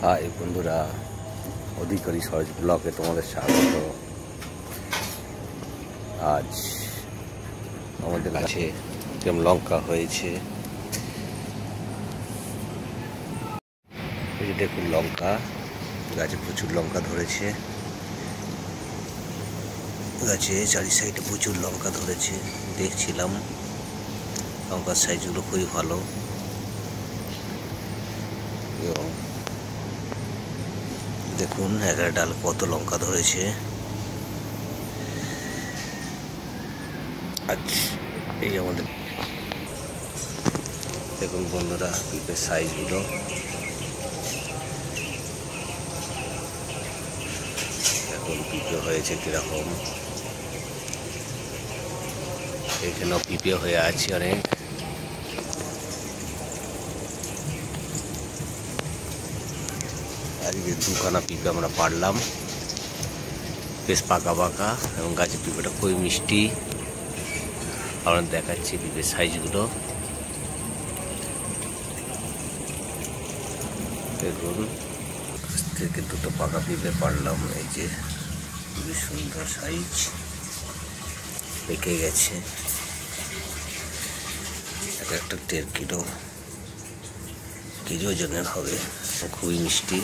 High বন্ধুরা, অধিকারী সরোজ ব্লগে তোমাদের স্বাগত। আজ আমাদের গাছে যেমন লঙ্কা হয়েছে, এই যে দেখুন লঙ্কা গাছে প্রচুর লঙ্কা ধরেছে। গাছে চারি সাইডে প্রচুর লঙ্কা ধরেছে। দেখছিলাম লঙ্কার সাইজগুলো খুবই ভালো এবং দেখুন এক ডাল কত লঙ্কা ধরেছে। আজ এই আমাদের দেখুন বন্ধুরা পিঁপের সাইজগুলো, এখন পিঁপে হয়েছে কিরকম। এখানেও পিঁপে হয়ে আছে অনেক। আজকে দুখানা পিঁপে আমরা পারলাম, বেশ পাকা পাকা, এবং গাছের পিঁপেটা খুবই মিষ্টি। আমরা দেখাচ্ছি পিঁপের সাইজগুলো দেখুন। আজ থেকে দুটো পাকা পিঁপে পারলাম, এই যে খুবই সুন্দর সাইজ, পেকে গেছে। একটা 1.5 কেজি ওজনের হবে, খুবই মিষ্টি।